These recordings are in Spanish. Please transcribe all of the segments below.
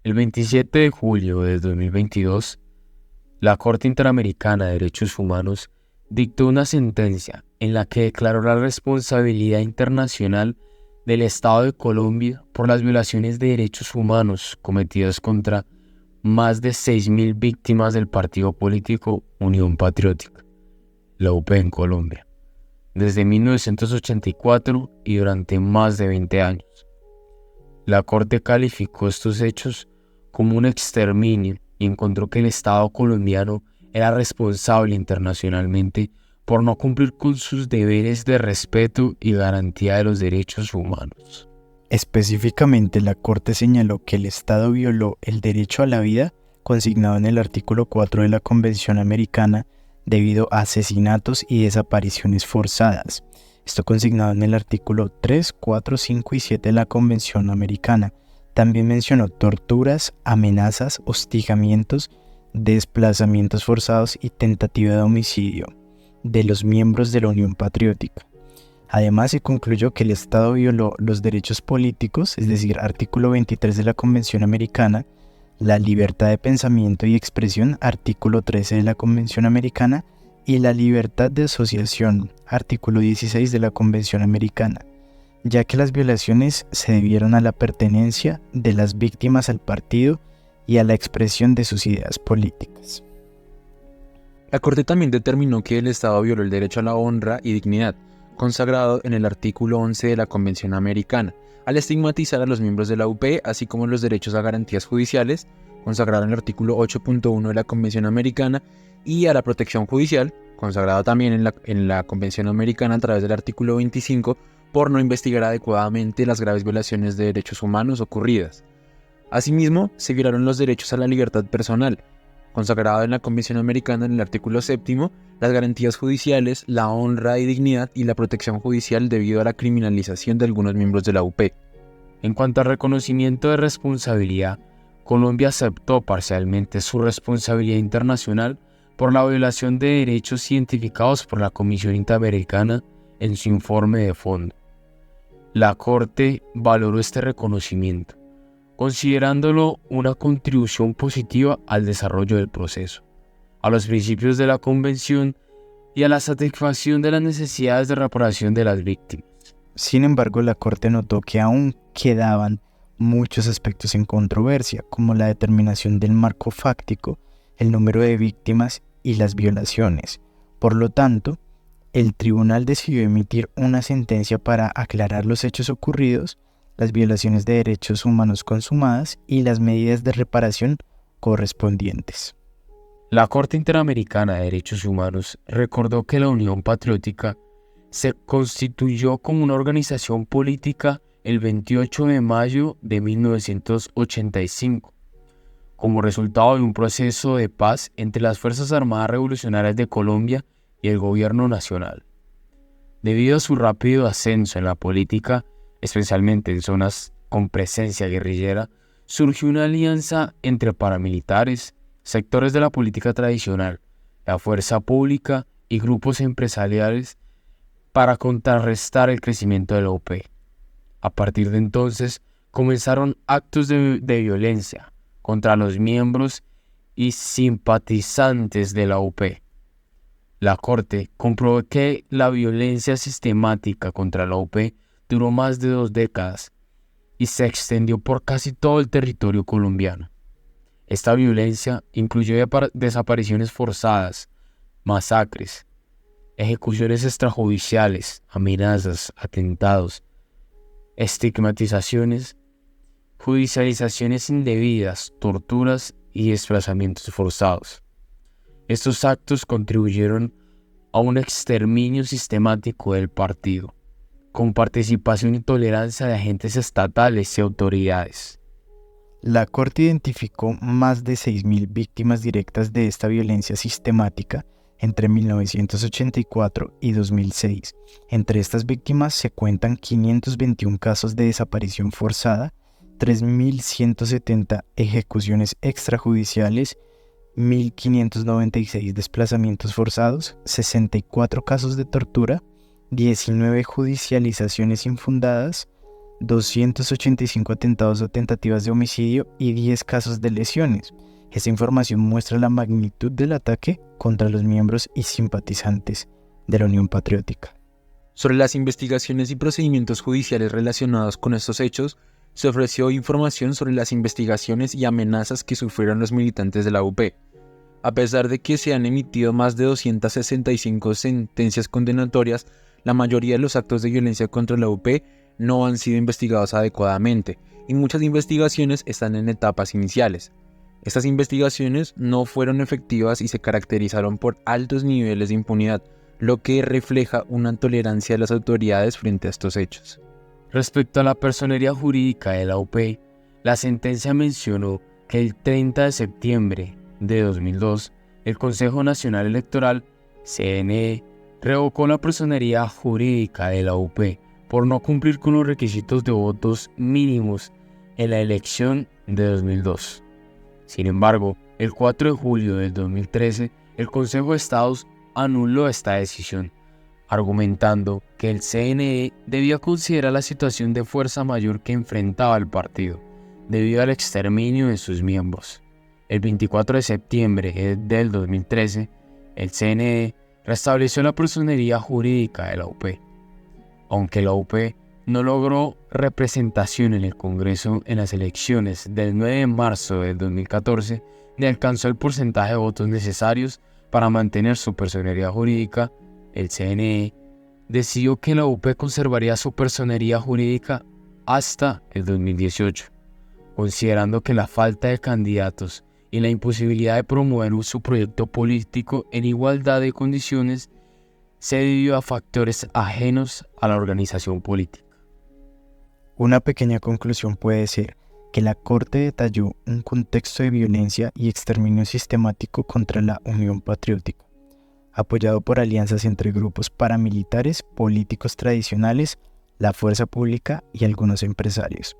El 27 de julio de 2022, la Corte Interamericana de Derechos Humanos dictó una sentencia en la que declaró la responsabilidad internacional del Estado de Colombia por las violaciones de derechos humanos cometidas contra más de 6.000 víctimas del partido político Unión Patriótica, la UP en Colombia, desde 1984 y durante más de 20 años. La Corte calificó estos hechos como un exterminio y encontró que el Estado colombiano era responsable internacionalmente por no cumplir con sus deberes de respeto y garantía de los derechos humanos. Específicamente, la Corte señaló que el Estado violó el derecho a la vida consignado en el artículo 4 de la Convención Americana debido a asesinatos y desapariciones forzadas. Esto consignado en el artículo 3, 4, 5 y 7 de la Convención Americana. También mencionó torturas, amenazas, hostigamientos, desplazamientos forzados y tentativa de homicidio de los miembros de la Unión Patriótica. Además, se concluyó que el Estado violó los derechos políticos, es decir, artículo 23 de la Convención Americana, la libertad de pensamiento y expresión, artículo 13 de la Convención Americana, y la libertad de asociación, artículo 16 de la Convención Americana, ya que las violaciones se debieron a la pertenencia de las víctimas al partido y a la expresión de sus ideas políticas. La Corte también determinó que el Estado violó el derecho a la honra y dignidad, consagrado en el artículo 11 de la Convención Americana, al estigmatizar a los miembros de la UP, así como los derechos a garantías judiciales, consagrado en el artículo 8.1 de la Convención Americana, y a la protección judicial, consagrado también en la Convención Americana a través del artículo 25, por no investigar adecuadamente las graves violaciones de derechos humanos ocurridas. Asimismo, se violaron los derechos a la libertad personal, consagrado en la Convención Americana en el artículo 7, las garantías judiciales, la honra y dignidad y la protección judicial debido a la criminalización de algunos miembros de la UP. En cuanto al reconocimiento de responsabilidad, Colombia aceptó parcialmente su responsabilidad internacional por la violación de derechos identificados por la Comisión Interamericana en su informe de fondo. La Corte valoró este reconocimiento, considerándolo una contribución positiva al desarrollo del proceso, a los principios de la Convención y a la satisfacción de las necesidades de reparación de las víctimas. Sin embargo, la Corte notó que aún quedaban muchos aspectos en controversia, como la determinación del marco fáctico, el número de víctimas y las violaciones. Por lo tanto, el tribunal decidió emitir una sentencia para aclarar los hechos ocurridos, las violaciones de derechos humanos consumadas y las medidas de reparación correspondientes. La Corte Interamericana de Derechos Humanos recordó que la Unión Patriótica se constituyó como una organización política el 28 de mayo de 1985, como resultado de un proceso de paz entre las Fuerzas Armadas Revolucionarias de Colombia y el Gobierno Nacional. Debido a su rápido ascenso en la política, especialmente en zonas con presencia guerrillera, surgió una alianza entre paramilitares, sectores de la política tradicional, la fuerza pública y grupos empresariales para contrarrestar el crecimiento de la UP. A partir de entonces, comenzaron actos de violencia contra los miembros y simpatizantes de la UP. La Corte comprobó que la violencia sistemática contra la UP duró más de 2 décadas y se extendió por casi todo el territorio colombiano. Esta violencia incluyó desapariciones forzadas, masacres, ejecuciones extrajudiciales, amenazas, atentados, estigmatizaciones, judicializaciones indebidas, torturas y desplazamientos forzados. Estos actos contribuyeron a un exterminio sistemático del partido, con participación y tolerancia de agentes estatales y autoridades. La Corte identificó más de 6.000 víctimas directas de esta violencia sistemática entre 1984 y 2006. Entre estas víctimas se cuentan 521 casos de desaparición forzada, 3.170 ejecuciones extrajudiciales, 1.596 desplazamientos forzados, 64 casos de tortura, 19 judicializaciones infundadas, 285 atentados o tentativas de homicidio y 10 casos de lesiones. Esta información muestra la magnitud del ataque contra los miembros y simpatizantes de la Unión Patriótica. Sobre las investigaciones y procedimientos judiciales relacionados con estos hechos, se ofreció información sobre las investigaciones y amenazas que sufrieron los militantes de la UP. A pesar de que se han emitido más de 265 sentencias condenatorias, la mayoría de los actos de violencia contra la UP no han sido investigados adecuadamente y muchas investigaciones están en etapas iniciales. Estas investigaciones no fueron efectivas y se caracterizaron por altos niveles de impunidad, lo que refleja una tolerancia de las autoridades frente a estos hechos. Respecto a la personería jurídica de la UP, la sentencia mencionó que el 30 de septiembre de 2002, el Consejo Nacional Electoral, CNE, revocó la personería jurídica de la UP por no cumplir con los requisitos de votos mínimos en la elección de 2002. Sin embargo, el 4 de julio del 2013, el Consejo de Estados anuló esta decisión, argumentando que el CNE debía considerar la situación de fuerza mayor que enfrentaba el partido, debido al exterminio de sus miembros. El 24 de septiembre del 2013, el CNE restableció la personería jurídica de la UP. Aunque la UP no logró representación en el Congreso en las elecciones del 9 de marzo del 2014, ni alcanzó el porcentaje de votos necesarios para mantener su personería jurídica, el CNE decidió que la UP conservaría su personería jurídica hasta el 2018, considerando que la falta de candidatos y la imposibilidad de promover su proyecto político en igualdad de condiciones se debió a factores ajenos a la organización política. Una pequeña conclusión puede ser que la Corte detalló un contexto de violencia y exterminio sistemático contra la Unión Patriótica, apoyado por alianzas entre grupos paramilitares, políticos tradicionales, la fuerza pública y algunos empresarios.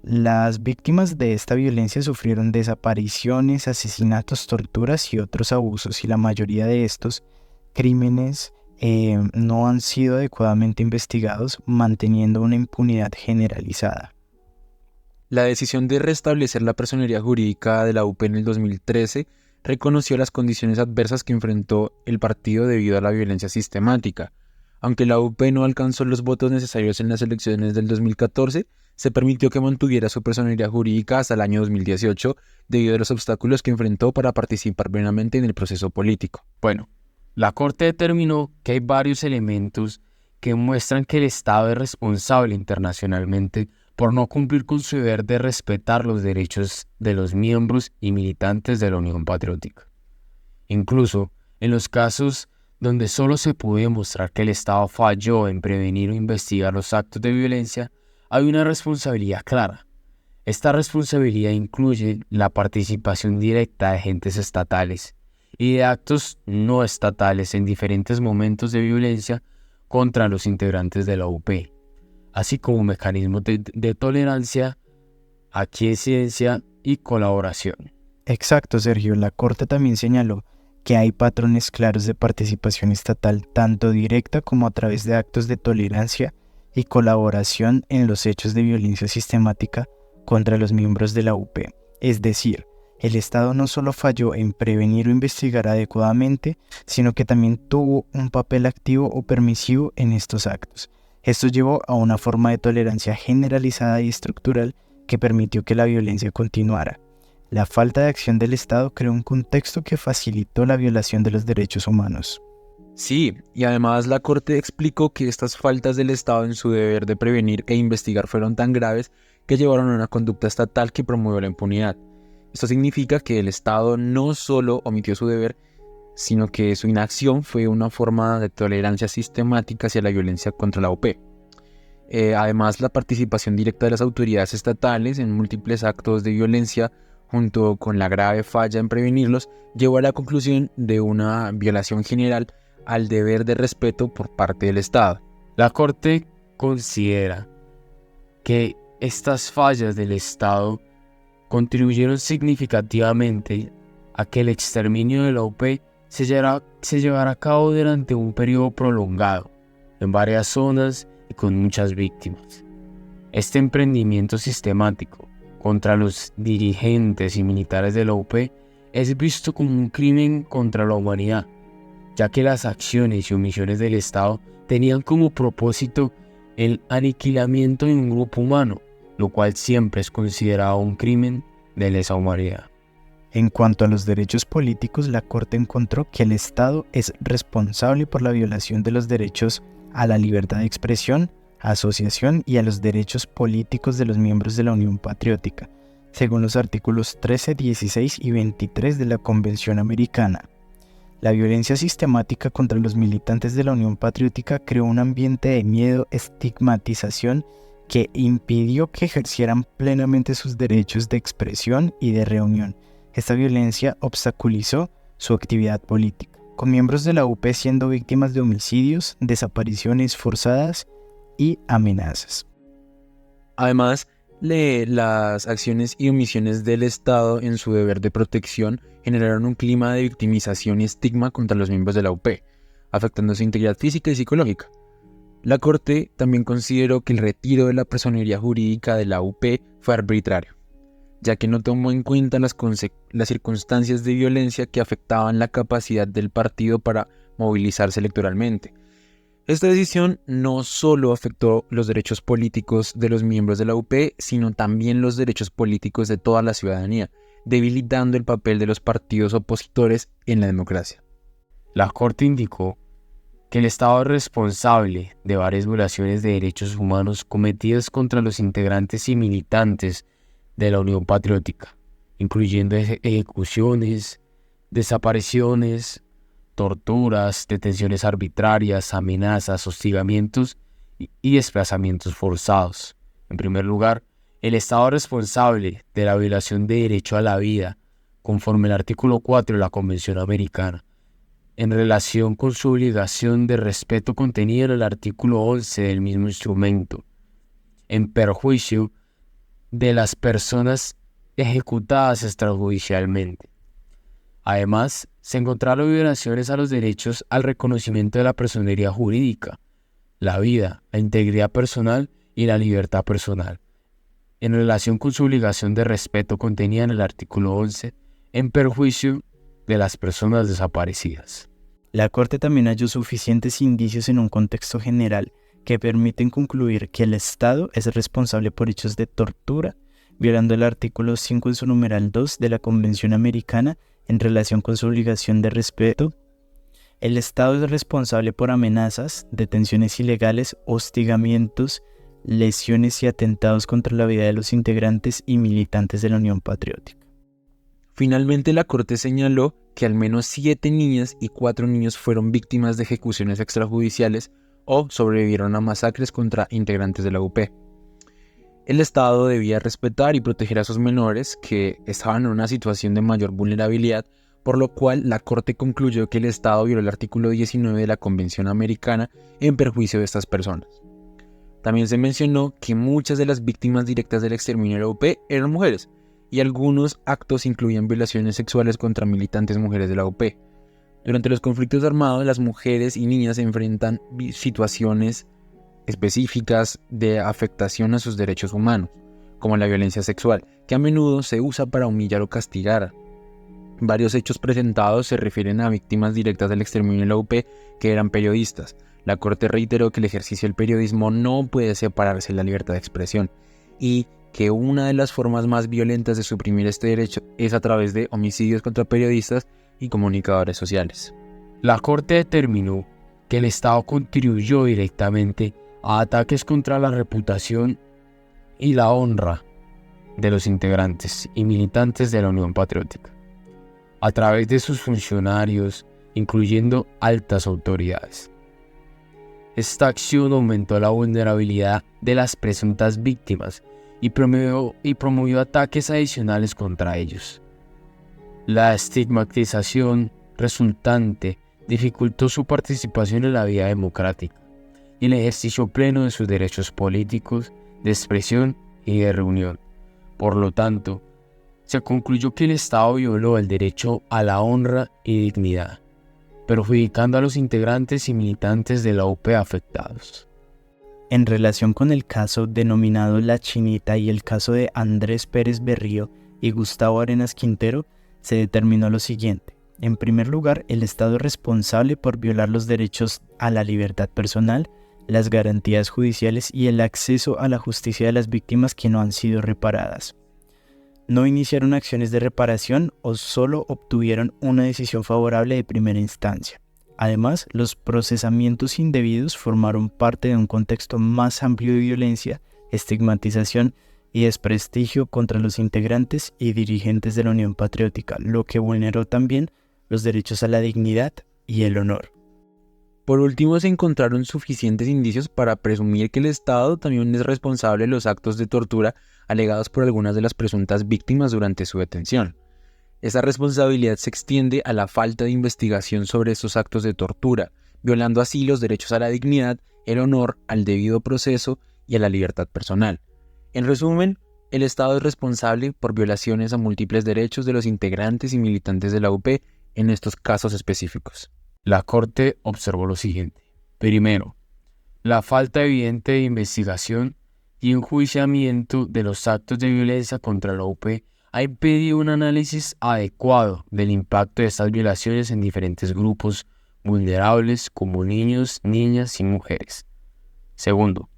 Las víctimas de esta violencia sufrieron desapariciones, asesinatos, torturas y otros abusos, y la mayoría de estos crímenes no han sido adecuadamente investigados, manteniendo una impunidad generalizada. La decisión de restablecer la personería jurídica de la UP en el 2013 reconoció las condiciones adversas que enfrentó el partido debido a la violencia sistemática. Aunque la UP no alcanzó los votos necesarios en las elecciones del 2014, se permitió que mantuviera su personería jurídica hasta el año 2018 debido a los obstáculos que enfrentó para participar plenamente en el proceso político. Bueno, la Corte determinó que hay varios elementos que muestran que el Estado es responsable internacionalmente por no cumplir con su deber de respetar los derechos de los miembros y militantes de la Unión Patriótica. Incluso en los casos donde solo se pudo demostrar que el Estado falló en prevenir o investigar los actos de violencia, hay una responsabilidad clara. Esta responsabilidad incluye la participación directa de agentes estatales y de actos no estatales en diferentes momentos de violencia contra los integrantes de la UP, así como mecanismos de tolerancia, aquiescencia y colaboración. Exacto, Sergio. La Corte también señaló que hay patrones claros de participación estatal, tanto directa como a través de actos de tolerancia y colaboración en los hechos de violencia sistemática contra los miembros de la UP. Es decir, el Estado no solo falló en prevenir o investigar adecuadamente, sino que también tuvo un papel activo o permisivo en estos actos. Esto llevó a una forma de tolerancia generalizada y estructural que permitió que la violencia continuara. La falta de acción del Estado creó un contexto que facilitó la violación de los derechos humanos. Sí, y además la Corte explicó que estas faltas del Estado en su deber de prevenir e investigar fueron tan graves que llevaron a una conducta estatal que promovió la impunidad. Esto significa que el Estado no solo omitió su deber, sino que su inacción fue una forma de tolerancia sistemática hacia la violencia contra la UP. Además, la participación directa de las autoridades estatales en múltiples actos de violencia, junto con la grave falla en prevenirlos, llevó a la conclusión de una violación general al deber de respeto por parte del Estado. La Corte considera que estas fallas del Estado contribuyeron significativamente a que el exterminio de la UP se llevara a cabo durante un periodo prolongado, en varias zonas y con muchas víctimas. Este emprendimiento sistemático contra los dirigentes y militares de la UP es visto como un crimen contra la humanidad, ya que las acciones y omisiones del Estado tenían como propósito el aniquilamiento de un grupo humano, lo cual siempre es considerado un crimen de lesa humanidad. En cuanto a los derechos políticos, la Corte encontró que el Estado es responsable por la violación de los derechos a la libertad de expresión, asociación y a los derechos políticos de los miembros de la Unión Patriótica, según los artículos 13, 16 y 23 de la Convención Americana. La violencia sistemática contra los militantes de la Unión Patriótica creó un ambiente de miedo, estigmatización, que impidió que ejercieran plenamente sus derechos de expresión y de reunión. Esta violencia obstaculizó su actividad política, con miembros de la UP siendo víctimas de homicidios, desapariciones forzadas y amenazas. Además, las acciones y omisiones del Estado en su deber de protección generaron un clima de victimización y estigma contra los miembros de la UP, afectando su integridad física y psicológica. La Corte también consideró que el retiro de la personería jurídica de la UP fue arbitrario, ya que no tomó en cuenta las circunstancias de violencia que afectaban la capacidad del partido para movilizarse electoralmente. Esta decisión no solo afectó los derechos políticos de los miembros de la UP, sino también los derechos políticos de toda la ciudadanía, debilitando el papel de los partidos opositores en la democracia. La Corte indicó que el Estado es responsable de varias violaciones de derechos humanos cometidas contra los integrantes y militantes de la Unión Patriótica, incluyendo ejecuciones, desapariciones, torturas, detenciones arbitrarias, amenazas, hostigamientos y desplazamientos forzados. En primer lugar, el Estado es responsable de la violación de derecho a la vida, conforme al artículo 4 de la Convención Americana, en relación con su obligación de respeto contenida en el artículo 11 del mismo instrumento, en perjuicio de las personas ejecutadas extrajudicialmente. Además, se encontraron violaciones a los derechos al reconocimiento de la personería jurídica, la vida, la integridad personal y la libertad personal, en relación con su obligación de respeto contenida en el artículo 11, en perjuicio de las personas desaparecidas. La Corte también halló suficientes indicios en un contexto general que permiten concluir que el Estado es responsable por hechos de tortura, violando el artículo 5 en su numeral 2 de la Convención Americana en relación con su obligación de respeto. El Estado es responsable por amenazas, detenciones ilegales, hostigamientos, lesiones y atentados contra la vida de los integrantes y militantes de la Unión Patriótica. Finalmente, la Corte señaló que al menos 7 niñas y 4 niños fueron víctimas de ejecuciones extrajudiciales o sobrevivieron a masacres contra integrantes de la UP. El Estado debía respetar y proteger a sus menores que estaban en una situación de mayor vulnerabilidad, por lo cual la Corte concluyó que el Estado violó el artículo 19 de la Convención Americana en perjuicio de estas personas. También se mencionó que muchas de las víctimas directas del exterminio de la UP eran mujeres, y algunos actos incluían violaciones sexuales contra militantes mujeres de la UP. Durante los conflictos armados, las mujeres y niñas enfrentan situaciones específicas de afectación a sus derechos humanos, como la violencia sexual, que a menudo se usa para humillar o castigar. Varios hechos presentados se refieren a víctimas directas del exterminio de la UP que eran periodistas. La Corte reiteró que el ejercicio del periodismo no puede separarse de la libertad de expresión y que una de las formas más violentas de suprimir este derecho es a través de homicidios contra periodistas y comunicadores sociales. La Corte determinó que el Estado contribuyó directamente a ataques contra la reputación y la honra de los integrantes y militantes de la Unión Patriótica, a través de sus funcionarios, incluyendo altas autoridades. Esta acción aumentó la vulnerabilidad de las presuntas víctimas y promovió ataques adicionales contra ellos. La estigmatización resultante dificultó su participación en la vida democrática y el ejercicio pleno de sus derechos políticos, de expresión y de reunión. Por lo tanto, se concluyó que el Estado violó el derecho a la honra y dignidad, perjudicando a los integrantes y militantes de la UP afectados. En relación con el caso denominado La Chinita y el caso de Andrés Pérez Berrío y Gustavo Arenas Quintero, se determinó lo siguiente. En primer lugar, el Estado es responsable por violar los derechos a la libertad personal, las garantías judiciales y el acceso a la justicia de las víctimas que no han sido reparadas. No iniciaron acciones de reparación o solo obtuvieron una decisión favorable de primera instancia. Además, los procesamientos indebidos formaron parte de un contexto más amplio de violencia, estigmatización y desprestigio contra los integrantes y dirigentes de la Unión Patriótica, lo que vulneró también los derechos a la dignidad y el honor. Por último, se encontraron suficientes indicios para presumir que el Estado también es responsable de los actos de tortura alegados por algunas de las presuntas víctimas durante su detención. Esa responsabilidad se extiende a la falta de investigación sobre estos actos de tortura, violando así los derechos a la dignidad, el honor, al debido proceso y a la libertad personal. En resumen, el Estado es responsable por violaciones a múltiples derechos de los integrantes y militantes de la UP en estos casos específicos. La Corte observó lo siguiente. Primero, la falta evidente de investigación y enjuiciamiento de los actos de violencia contra la UP ha impedido un análisis adecuado del impacto de estas violaciones en diferentes grupos vulnerables como niños, niñas y mujeres. Segundo,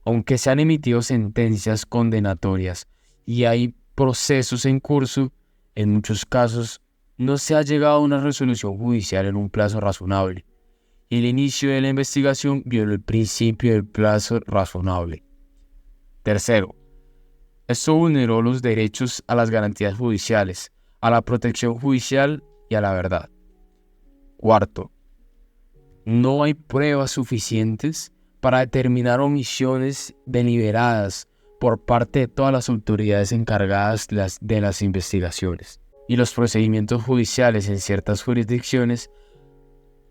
aunque se han emitido sentencias condenatorias y hay procesos en curso, en muchos casos no se ha llegado a una resolución judicial en un plazo razonable, y el inicio de la investigación violó el principio del plazo razonable. Tercero, esto vulneró los derechos a las garantías judiciales, a la protección judicial y a la verdad. Cuarto, no hay pruebas suficientes para determinar omisiones deliberadas por parte de todas las autoridades encargadas de las investigaciones. Y los procedimientos judiciales en ciertas jurisdicciones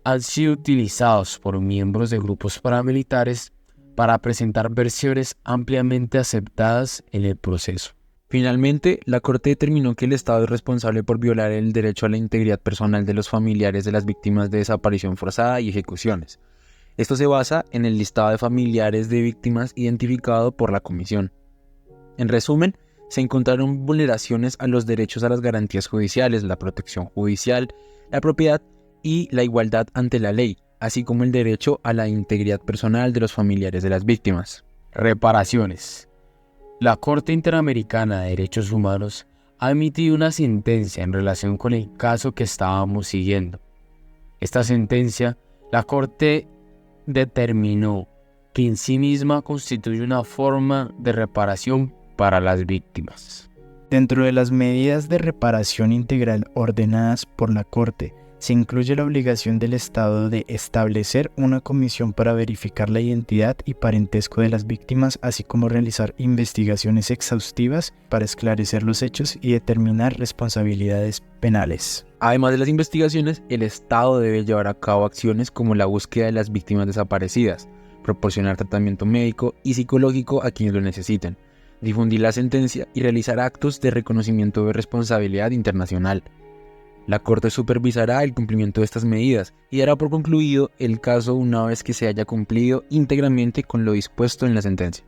han sido utilizados por miembros de grupos paramilitares para presentar versiones ampliamente aceptadas en el proceso. Finalmente, la Corte determinó que el Estado es responsable por violar el derecho a la integridad personal de los familiares de las víctimas de desaparición forzada y ejecuciones. Esto se basa en el listado de familiares de víctimas identificado por la Comisión. En resumen, se encontraron vulneraciones a los derechos a las garantías judiciales, la protección judicial, la propiedad y la igualdad ante la ley, así como el derecho a la integridad personal de los familiares de las víctimas. Reparaciones. La Corte Interamericana de Derechos Humanos ha emitido una sentencia en relación con el caso que estábamos siguiendo. Esta sentencia, la Corte determinó que en sí misma constituye una forma de reparación para las víctimas. Dentro de las medidas de reparación integral ordenadas por la Corte, se incluye la obligación del Estado de establecer una comisión para verificar la identidad y parentesco de las víctimas, así como realizar investigaciones exhaustivas para esclarecer los hechos y determinar responsabilidades penales. Además de las investigaciones, el Estado debe llevar a cabo acciones como la búsqueda de las víctimas desaparecidas, proporcionar tratamiento médico y psicológico a quienes lo necesiten, difundir la sentencia y realizar actos de reconocimiento de responsabilidad internacional. La Corte supervisará el cumplimiento de estas medidas y dará por concluido el caso una vez que se haya cumplido íntegramente con lo dispuesto en la sentencia.